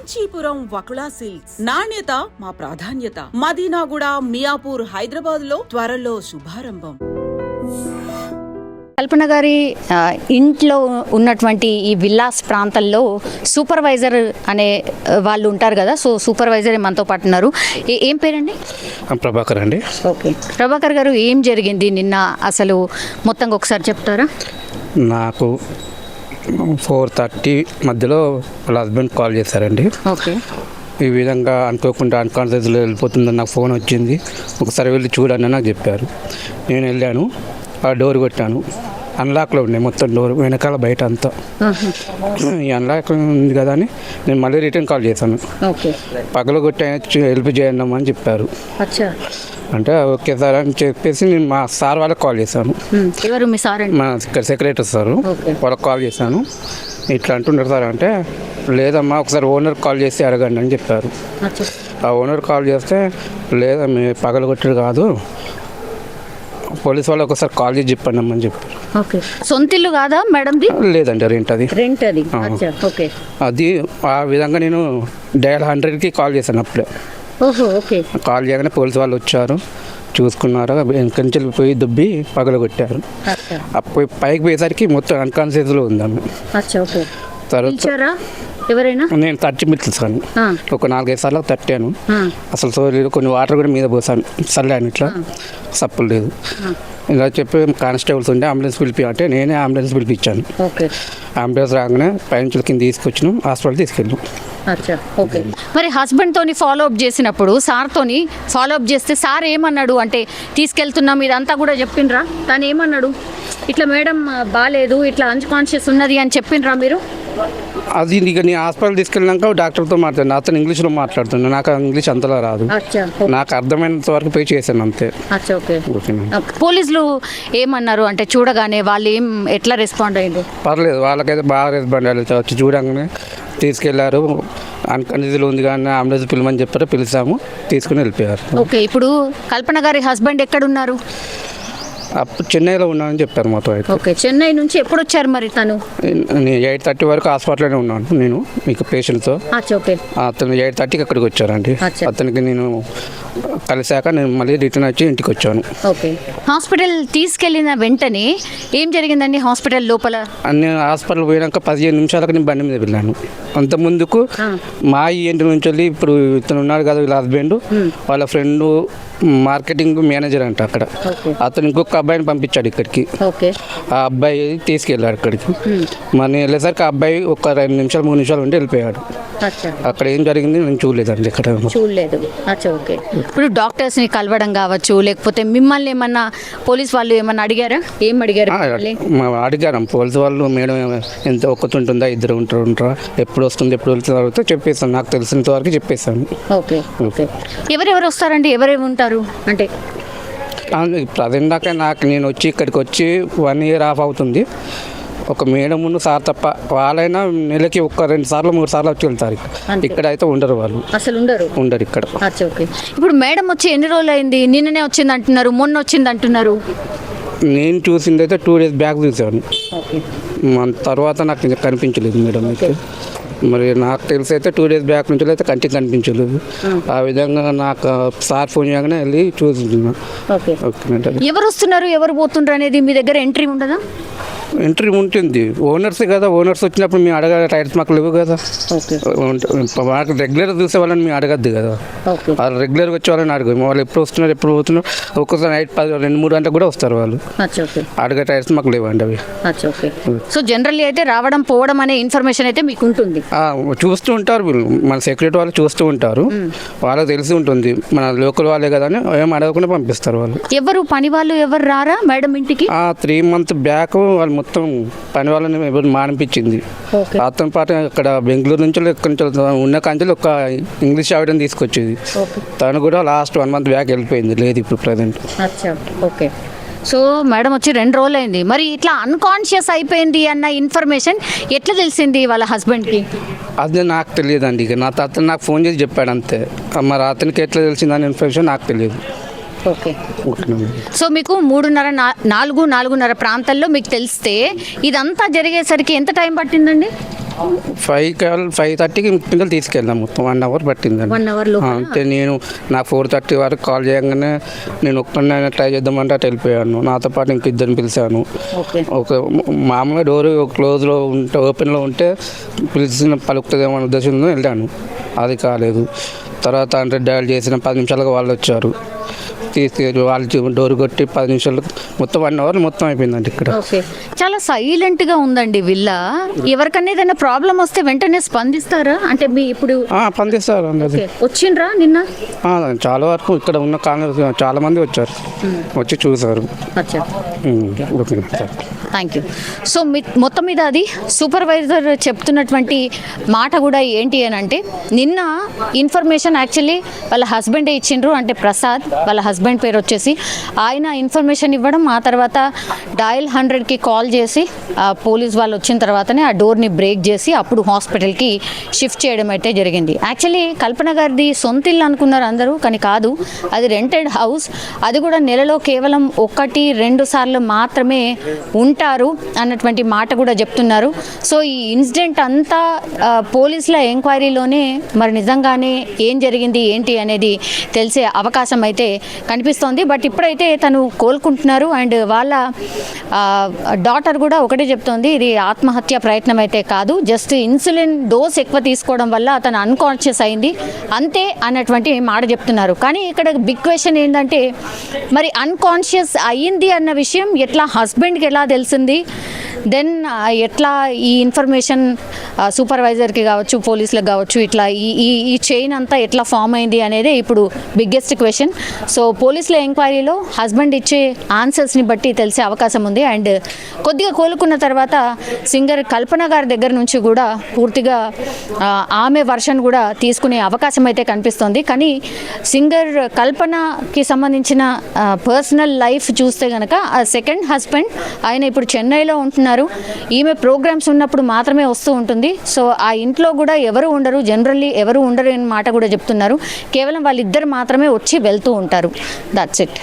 Kanchipuram Vakula silks నాణ్యత మా ప్రాధాన్యత. మదీనాగూడ, మియాపూర్, హైదరాబాద్ లో త్వరలో శుభారంభం. కల్పన గారి ఇంట్లో ఉన్నటువంటి ఈ విల్లాస్ ప్రాంతంలో సూపర్వైజర్ అనే వాళ్ళు ఉంటారు కదా, సో సూపర్వైజర్ మనతో పాటు ఉన్నారు. ఏం పేరండి? ప్రభాకర్ అండి. ఓకే, ప్రభాకర్ గారు, ఏం జరిగింది నిన్న అసలు మొత్తం ఒకసారి చెప్తారా? నాకు 4:30 మధ్యలో వాళ్ళ హస్బెండ్ కాల్ చేశారండి. ఓకే, ఈ విధంగా అనుకోకుండా అన్కాన్షియస్లో వెళ్ళిపోతుందని నాకు ఫోన్ వచ్చింది, ఒకసారి వెళ్ళి చూడండి నాకు చెప్పారు. నేను వెళ్ళాను, ఆ డోర్ కొట్టాను, అన్లాక్లో ఉన్నాయి మొత్తం డోర్ వెనకాల బయట అంతా. ఈ అన్లాక్ ఉంది కదా అని నేను మళ్ళీ రిటర్న్ కాల్ చేశాను. పగల కొట్టి హెల్ప్ చేయండి అని చెప్పారు. అంటే ఓకే సార్ అని చెప్పేసి నేను మా సార్ వాళ్ళకి కాల్ చేశాను. ఎవరు మీ సార్? మా సెక్రటరీ సార్, వాళ్ళకి కాల్ చేశాను. ఇట్లా అంటున్నారు సార్ అంటే, లేదమ్మా ఒకసారి ఓనర్ కాల్ చేసి అడగండి అని చెప్పారు. ఆ ఓనర్ కాల్ చేస్తే, లేదా మీ పగల కొట్టడు కాదు, పోలీస్ వాళ్ళు ఒకసారి కాల్ చేసి చెప్పండి అమ్మని చెప్పారు. సొంత ఇల్లు కాదా మేడంది? లేదండి, రెంట్ అది. అది ఆ విధంగా నేను డయల్ 100కి కాల్ చేశాను. అప్పుడే కాల్ చేయగానే పోలీస్ వాళ్ళు వచ్చారు, చూసుకున్నారు, వెనక నుంచి పోయి దుబ్బి పగలగొట్టారు. అప్పుడు పైకి పోయేసరికి మొత్తం అన్కాన్షియస్లో ఉందాము. తర్వాత ఎవరైనా నేను తట్టి మిట్లుసాను, ఒక 4-5 సార్లు తట్టాను. అసలు సోలేదు, కొన్ని వాటర్ కూడా మీద పోసాను, చల్లాను, ఇట్లా సప్పులు లేదు. ఇలా చెప్పి కానిస్టేబుల్స్ ఉంటే అంబులెన్స్ పిలిపి అంటే నేనే అంబులెన్స్ పిలిపించాను. అంబులెన్స్ రాగానే పైనుంచి కింద తీసుకొచ్చినాం, హాస్పిటల్ తీసుకెళ్ళాం. మరి హస్బెండ్ తోని ఫాలో అప్ చేసినప్పుడు సార్ తోని ఫాలో అప్ చేస్తే సార్ ఏమన్నాడు అంటే, తీసుకెళ్తున్నాం ఇదంతా కూడా చెప్పిండ్రా? తను ఏమన్నాడు? ఇట్లా మేడం బాగాలేదు, ఇట్లా అన్కాన్షియస్ ఉన్నది అని చెప్పిండ్రా మీరు? అది ఇక నేను హాస్పిటల్ తీసుకెళ్ళినాక డాక్టర్తో మాట్లాడాను. అతను ఇంగ్లీష్లో మాట్లాడుతున్నాను, నాకు ఇంగ్లీష్ అంతలా రాదు, నాకు అర్థమైనంత వరకు పే చేశాను అంతే. పోలీసులు ఏమన్నారు అంటే, చూడగానే వాళ్ళు ఎట్లా రెస్పాండ్ అయ్యారు? పర్లేదు, వాళ్ళకైతే బాగా రెస్పాండ్ అయ్యారు. వచ్చి చూడగానే తీసుకెళ్లారు, అన్కన్షియస్లో ఉంది కానీ అంబులెన్స్ పిలవమని చెప్పారు, పిలిచాము, తీసుకుని వెళ్ళిపోయారు. ఓకే, ఇప్పుడు కల్పన గారి హస్బెండ్ ఎక్కడున్నారు? అప్పుడు చెన్నైలో ఉన్నానని చెప్పారు మాతో. అయితే ఓకే, చెన్నై నుంచి ఎప్పుడు వచ్చారు మరి? తను 8:30 వరకు హాస్పిటల్లోనే ఉన్నాను నేను, మీకు పేషెంట్తో. అతను 8:30కి అక్కడికి వచ్చారండి. అతనికి నేను కలిసాక నేను మళ్ళీ రిటర్న్ వచ్చి ఇంటికి వచ్చాను. ఓకే, హాస్పిటల్ తీసుకెళ్ళిన వెంటనే ఏం జరిగిందండి హాస్పిటల్ లోపల? నేను హాస్పిటల్ పోయినాక 15 నిమిషాలకు నేను బండి మీద వెళ్ళాను. అంత ముందుకు మా ఇంటి నుంచి వెళ్ళి ఇప్పుడు ఇతను ఉన్నాడు కదా వీళ్ళ హస్బెండ్, వాళ్ళ ఫ్రెండ్ మార్కెటింగ్ మేనేజర్ అంట అక్కడ, అతను ఇంకొక అబ్బాయిని పంపించాడు ఇక్కడికి. ఆ అబ్బాయి తీసుకెళ్ళాడు అక్కడికి. మన వెళ్ళేసరికి ఆ అబ్బాయి ఒక 2 నిమిషాలు 3 నిమిషాలు ఉండి వెళ్ళిపోయాడు. అక్కడ ఏం జరిగింది నేను చూడలేదండి, ఇక్కడ చూడలేదు. ఇప్పుడు డాక్టర్స్ ని కలవడం కావచ్చు, లేకపోతే మిమ్మల్ని ఏమన్నా పోలీస్ వాళ్ళు ఏమన్నా అడిగారా? ఏం అడిగారు? అడిగారు పోలీస్ వాళ్ళు, మేడం ఎంత ఒక్కతుంటుందా, 2 ఉంటారా, ఎప్పుడు వస్తుంది ఎప్పుడు వెళ్తుందో చెప్పేస్తాను, నాకు తెలిసినంత వరకు చెప్పేస్తాను. ఎవరెవరు వస్తారండి, ఎవరెవరు ఉంటారు అంటే? ప్రజెంట్ దాకా నేను వచ్చి ఇక్కడికి వచ్చి 1 year ఆఫ్ అవుతుంది. ఒక మేడం ముందు సార్ తప్ప, వాళ్ళైనా నెలకి 1-2 సార్లు 3 సార్లు వచ్చి వెళ్తారు. ఇక్కడ అయితే ఉండరు, వాళ్ళు అసలు ఉండరు ఇక్కడ. ఇప్పుడు మేడం వచ్చి ఎన్ని రోజులు అయింది? నిన్ననే వచ్చింది అంటున్నారు, మొన్న వచ్చింది అంటున్నారు. నేను చూసింది అయితే 2 days బ్యాక్ చూసాను, తర్వాత నాకు ఇంకా కనిపించలేదు మేడం అయితే. మరి నాకు తెలిసి అయితే 2 days బ్యాక్ నుంచి అయితే కంటికి కనిపించలేదు. ఆ విధంగా నాకు సార్ ఫోన్ చేయగానే వెళ్ళి చూస్తున్నాను. ఎవరు వస్తున్నారు ఎవరు పోతున్నారు అనేది మీ దగ్గర ఎంట్రీ ఉండదా? ఎంట్రీ ఉంటుంది, ఓనర్స్ కదా, ఓనర్స్ వచ్చినప్పుడు మేము అడగాలి, టైర్స్ మాకు లేవు కదా. మాకు రెగ్యులర్ చూసే వాళ్ళని మేము అడగద్దు కదా, వాళ్ళు రెగ్యులర్గా వచ్చే వాళ్ళని అడగదు. వాళ్ళు ఎప్పుడు వస్తున్నారు ఎప్పుడు పోతున్నారు, ఒక్కొక్కసారి నైట్ 2-3 గంటలకు కూడా వస్తారు వాళ్ళు. అడిగే టైర్స్ మాకు లేవండి అవి. సో జనరల్లీ అయితే రావడం పోవడం అనే ఇన్ఫర్మేషన్ అయితే మీకు ఉంటుంది, చూస్తూ ఉంటారు వీళ్ళు, మన సెక్యూరిటీ వాళ్ళు చూస్తూ ఉంటారు, వాళ్ళకి తెలిసి ఉంటుంది, మన లోకల్ వాళ్ళే కదా అని ఏం అడగకుండా పంపిస్తారు వాళ్ళు. ఎవరు పని వాళ్ళు ఎవరు రారా మేడం ఇంటికి? 3 months బ్యాక్ వాళ్ళు మొత్తం పని వాళ్ళని ఎవరు మానిపించింది. అతని పాటు అక్కడ బెంగళూరు నుంచి ఉన్న కంచెలు ఒక ఇంగ్లీష్ ఆవిడని తీసుకొచ్చేది, తను కూడా లాస్ట్ 1 month బ్యాక్ వెళ్ళిపోయింది, లేదు ఇప్పుడు ప్రజెంట్. ఓకే, సో మేడం వచ్చి 2 రోజులు అయింది. మరి ఇట్లా అన్కాన్షియస్ అయిపోయింది అన్న ఇన్ఫర్మేషన్ ఎట్లా తెలిసింది వాళ్ళ హస్బెండ్కి? అదే నాకు తెలియదండి, ఇక అతను నాకు ఫోన్ చేసి చెప్పాడు అంతే. మరి అతనికి ఎట్లా తెలిసిందన్న ఇన్ఫర్మేషన్ నాకు తెలియదు. ఓకే, సో మీకు 3:30-4 ప్రాంతాల్లో మీకు తెలిస్తే ఇదంతా జరిగేసరికి ఎంత టైం పట్టిందండి? 5:30కి పిల్లలు తీసుకెళ్ళాం మొత్తం 1 అవర్ పట్టిందండి. 1 అవర్లో అంటే నేను నాకు 4:30 వరకు కాల్ చేయగానే నేను ఒక్కడినైనా ట్రై చేద్దామంటే అటు వెళ్ళిపోయాను. నాతో పాటు ఇంక ఇద్దరిని పిలిచాను. ఒక మామూలుగా డోర్ క్లోజ్లో ఉంటే ఓపెన్లో ఉంటే పిలిచిన పలుకుతుందేమో అనే ఉద్దేశంతో వెళ్ళాను. అది కాలేదు. తర్వాత 100 డయల్ చేసిన 10 నిమిషాలకు వాళ్ళు వచ్చారు. తీసుకెళ్ళి వాళ్ళు డోర్ కొట్టి 10 నిమిషాలు మొత్తం 1 అవర్ మొత్తం అయిపోయిందండి ఇక్కడ. ఓకే, చాలా సైలెంట్గా ఉందండి విల్లా. ఎవరికన్నా ఏదైనా ప్రాబ్లం వస్తే వెంటనే స్పందిస్తారా? అంటే మీ ఇప్పుడు స్పందిస్తారు అన్నది. వచ్చిండ్రా నిన్న? చాలా వరకు ఇక్కడ ఉన్న కాంగ్రెస్ చాలా మంది వచ్చారు, వచ్చి చూసారు. Thank you. సో మొత్తం మీద అది సూపర్వైజర్ చెప్తున్నటువంటి మాట కూడా ఏంటి అని అంటే, నిన్న ఇన్ఫర్మేషన్ యాక్చువల్లీ వాళ్ళ హస్బెండే ఇచ్చిండ్రు. అంటే ప్రసాద్ వాళ్ళ హస్బెండ్ పేరు వచ్చేసి, ఆయన ఇన్ఫర్మేషన్ ఇవ్వడం, ఆ తర్వాత డయల్ 100కి కాల్ చేసి పోలీస్ వాళ్ళు వచ్చిన తర్వాతనే ఆ డోర్ని బ్రేక్ చేసి అప్పుడు హాస్పిటల్కి షిఫ్ట్ చేయడం అయితే జరిగింది. యాక్చువల్లీ కల్పన గారిది సొంత ఇల్లు అనుకున్నారు అందరూ, కానీ కాదు, అది రెంటెడ్ హౌస్. అది కూడా నెలలో కేవలం 1-2 సార్లు మాత్రమే ఉంటారు అన్నటువంటి మాట కూడా చెప్తున్నారు. సో ఈ ఇన్సిడెంట్ అంతా పోలీసుల ఎంక్వైరీలోనే మరి నిజంగానే ఏం జరిగింది ఏంటి అనేది తెలిసే అవకాశం అయితే కనిపిస్తోంది. బట్ ఇప్పుడైతే తను కోలుకుంటున్నారు. అండ్ వాళ్ళ డాటర్ కూడా ఒకటే చెప్తోంది, ఇది ఆత్మహత్య ప్రయత్నం అయితే కాదు, జస్ట్ ఇన్సులిన్ డోస్ ఎక్కువ తీసుకోవడం వల్ల అతను అన్కాన్షియస్ అయింది అంతే అన్నటువంటి మాట చెప్తున్నారు. కానీ ఇక్కడ బిగ్ క్వశ్చన్ ఏంటంటే, మరి అన్కాన్షియస్ అయ్యింది అన్న విషయం ఎట్లా హస్బెండ్కి ఎలా తెలిసింది, దెన్ ఎట్లా ఈ ఇన్ఫర్మేషన్ సూపర్వైజర్కి కావచ్చు, పోలీసులకు కావచ్చు, ఇట్లా ఈ చైన్ అంతా ఎట్లా ఫామ్ అయింది అనేది ఇప్పుడు బిగ్గెస్ట్ క్వశ్చన్. సో పోలీసుల ఎంక్వైరీలో హస్బెండ్ ఇచ్చే ఆన్సర్స్ని బట్టి తెలిసే అవకాశం ఉంది. అండ్ కొద్దిగా కోలుకున్న తర్వాత సింగర్ కల్పన గారి దగ్గర నుంచి కూడా పూర్తిగా ఆమె వర్షన్ కూడా తీసుకునే అవకాశం అయితే కనిపిస్తుంది. కానీ సింగర్ కల్పనకి సంబంధించిన పర్సనల్ లైఫ్ చూస్తే కనుక ఆ సెకండ్ హస్బెండ్ ఆయన ఇప్పుడు చెన్నైలో ఉంటున్నారు. ఈమె ప్రోగ్రామ్స్ ఉన్నప్పుడు మాత్రమే వస్తూ ఉంటుంది. సో ఆ ఇంట్లో కూడా ఎవరు ఉండరు, జనరల్లీ ఎవరు ఉండరు అనే మాట కూడా చెప్తున్నారు. కేవలం వాళ్ళిద్దరు మాత్రమే వచ్చి వెళ్తూ ఉంటారు. That's it.